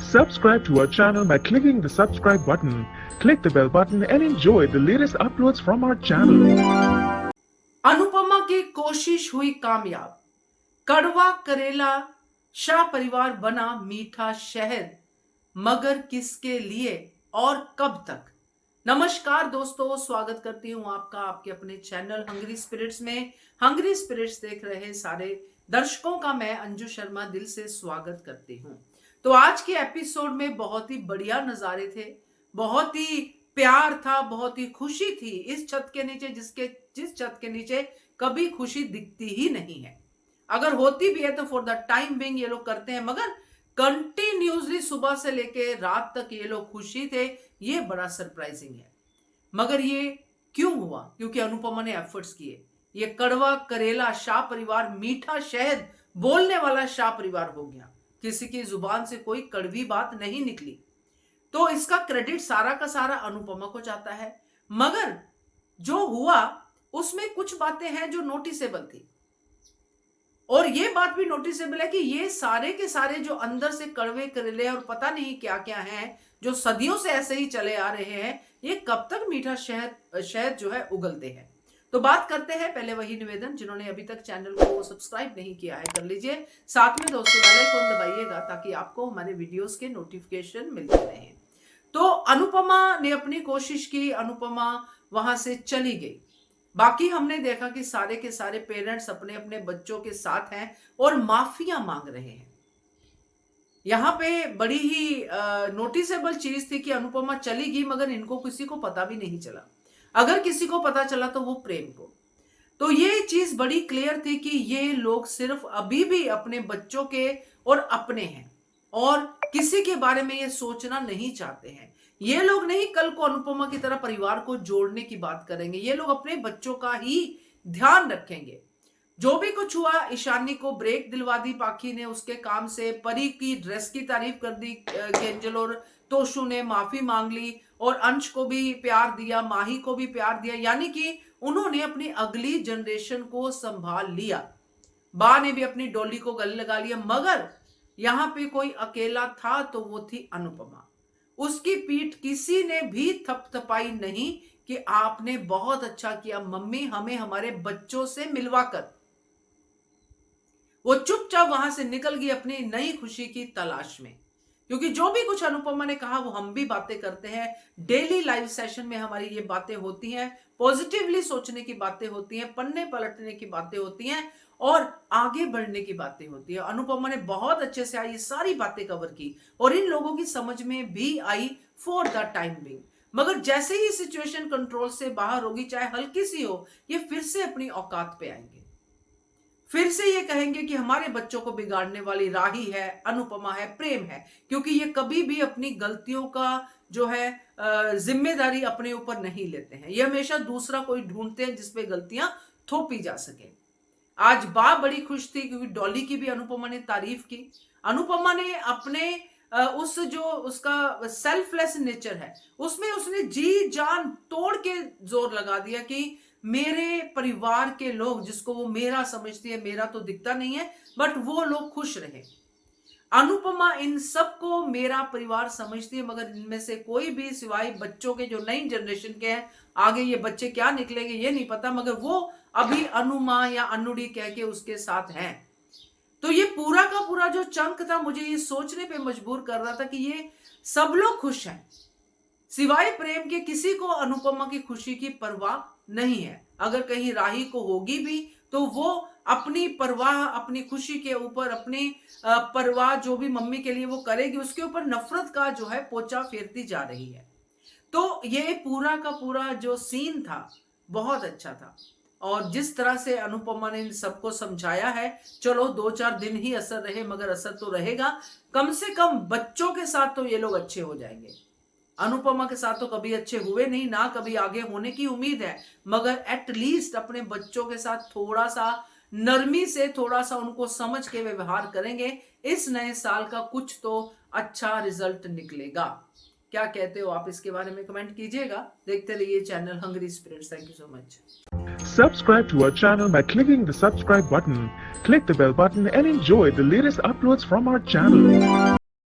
Subscribe to our channel by clicking the subscribe button. Click the bell button and enjoy the latest uploads from our channel. Anupama की कोशिश हुई कामयाब, कड़वा करेला शाह परिवार बना मीठा शहद, मगर किसके लिए और कब तक। नमस्कार दोस्तों, स्वागत करती हूं आपका आपके अपने चैनल हंग्री स्पिरिट्स में। हंग्री स्पिरिट्स देख रहे सारे दर्शकों का मैं अंजू शर्मा दिल से स्वागत करती हूं। तो आज के एपिसोड में बहुत ही बढ़िया नजारे थे, बहुत ही प्यार था, बहुत ही खुशी थी इस छत के नीचे, जिस छत के नीचे कभी खुशी दिखती ही नहीं है। अगर होती भी है तो फॉर द टाइम बिंग ये लोग करते हैं, मगर कंटिन्यूसली सुबह से लेके रात तक ये लोग खुशी थे। ये बड़ा सरप्राइजिंग है। मगर ये क्यों हुआ? क्योंकि अनुपमा ने एफर्ट्स किए। ये कड़वा करेला शाह परिवार मीठा शहद बोलने वाला शाह परिवार हो गया। किसी की जुबान से कोई कड़वी बात नहीं निकली, तो इसका क्रेडिट सारा का सारा अनुपमा को जाता है। मगर जो हुआ उसमें कुछ बातें हैं जो नोटिसेबल थी, और ये बात भी नोटिसेबल है कि ये सारे के सारे जो अंदर से कड़वे करेले और पता नहीं क्या क्या हैं, जो सदियों से ऐसे ही चले आ रहे हैं, ये कब तक मीठा शहद जो है उगलते हैं। तो बात करते हैं। पहले वही निवेदन, जिन्होंने अभी तक चैनल को सब्सक्राइब नहीं किया है कर लीजिए, साथ में दोस्तों बेल आइकन दबाइएगा ताकि आपको हमारे वीडियोस के नोटिफिकेशन मिलते रहें। तो अनुपमा ने अपनी कोशिश की, अनुपमा वहां से चली गई। बाकी हमने देखा कि सारे के सारे पेरेंट्स अपने अपने बच्चों के साथ हैं और माफिया मांग रहे हैं। यहाँ पे बड़ी ही नोटिसेबल चीज थी कि अनुपमा चली गई, मगर इनको किसी को पता भी नहीं चला। अगर किसी को पता चला तो वो प्रेम को। तो ये चीज बड़ी क्लियर थी कि ये लोग सिर्फ अभी भी अपने बच्चों के और अपने हैं, और किसी के बारे में ये सोचना नहीं चाहते हैं। ये लोग नहीं कल को अनुपमा की तरह परिवार को जोड़ने की बात करेंगे। ये लोग अपने बच्चों का ही ध्यान रखेंगे। जो भी कुछ हुआ, ईशानी को ब्रेक दिलवा दी पाखी ने उसके काम से, परी की ड्रेस की तारीफ कर दी केंजल और तोशु ने, माफी मांग ली, और अंश को भी प्यार दिया, माही को भी प्यार दिया। यानी कि उन्होंने अपनी अगली जनरेशन को संभाल लिया। बा ने भी अपनी डोली को गले लगा लिया। मगर यहां पे कोई अकेला था तो वो थी अनुपमा। उसकी पीठ किसी ने भी थपथपाई नहीं कि आपने बहुत अच्छा किया मम्मी, हमें हमारे बच्चों से मिलवाकर। वो चुपचाप वहां से निकल गई अपनी नई खुशी की तलाश में। क्योंकि जो भी कुछ अनुपमा ने कहा वो हम भी बातें करते हैं। डेली लाइव सेशन में हमारी ये बातें होती हैं, पॉजिटिवली सोचने की बातें होती हैं, पन्ने पलटने की बातें होती हैं और आगे बढ़ने की बातें होती है। अनुपमा ने बहुत अच्छे से ये सारी बातें कवर की और इन लोगों की समझ में भी I for the time being. मगर जैसे ही सिचुएशन कंट्रोल से बाहर होगी, चाहे हल्की सी हो, ये फिर से अपनी औकात पे आएंगे। फिर से ये कहेंगे कि हमारे बच्चों को बिगाड़ने वाली राही है, अनुपमा है, प्रेम है। क्योंकि ये कभी भी अपनी गलतियों का जो है जिम्मेदारी अपने ऊपर नहीं लेते हैं। ये हमेशा दूसरा कोई ढूंढते हैं जिसपे गलतियां थोपी जा सके। आज बा बड़ी खुश थी क्योंकि डॉली की भी अनुपमा ने तारीफ की। अनुपमा ने अपने उस जो उसका सेल्फलेस नेचर है उसमें उसने जी जान तोड़ के जोर लगा दिया कि मेरे परिवार के लोग, जिसको वो मेरा समझती है, मेरा तो दिखता नहीं है, बट वो लोग खुश रहे। अनुपमा इन सबको मेरा परिवार समझती है, मगर इनमें से कोई भी सिवाय बच्चों के जो नई जनरेशन के हैं, आगे ये बच्चे क्या निकलेंगे ये नहीं पता, मगर वो अभी अनुमा या अनुड़ी कह के उसके साथ हैं। तो ये पूरा का पूरा जो चंक था मुझे ये सोचने पे मजबूर कर रहा था कि ये सब लोग खुश हैं, सिवाय प्रेम के किसी को अनुपमा की खुशी की परवाह नहीं है। अगर कहीं राही को होगी भी तो वो अपनी परवाह, अपनी खुशी के ऊपर, अपनी परवाह जो भी मम्मी के लिए वो करेगी, उसके ऊपर नफरत का जो है पोचा फेरती जा रही है। तो ये पूरा का पूरा जो सीन था बहुत अच्छा था, और जिस तरह से अनुपमा ने इन सबको समझाया है, चलो 2-4 दिन ही असर रहे, मगर असर तो रहेगा। कम से कम बच्चों के साथ तो ये लोग अच्छे हो जाएंगे। अनुपमा के साथ तो कभी अच्छे हुए नहीं, ना कभी आगे होने की उम्मीद है, मगर एटलीस्ट अपने बच्चों के साथ थोड़ा सा नरमी से, थोड़ा सा उनको समझ के व्यवहार करेंगे, इस नए साल का कुछ तो अच्छा रिजल्ट निकलेगा। क्या कहते हो आप? इसके बारे में कमेंट कीजिएगा। देखते रहिए channel hungry spirits. Thank you so much. Subscribe to our channel by clicking the subscribe button. Click the bell button and enjoy the latest uploads from our channel.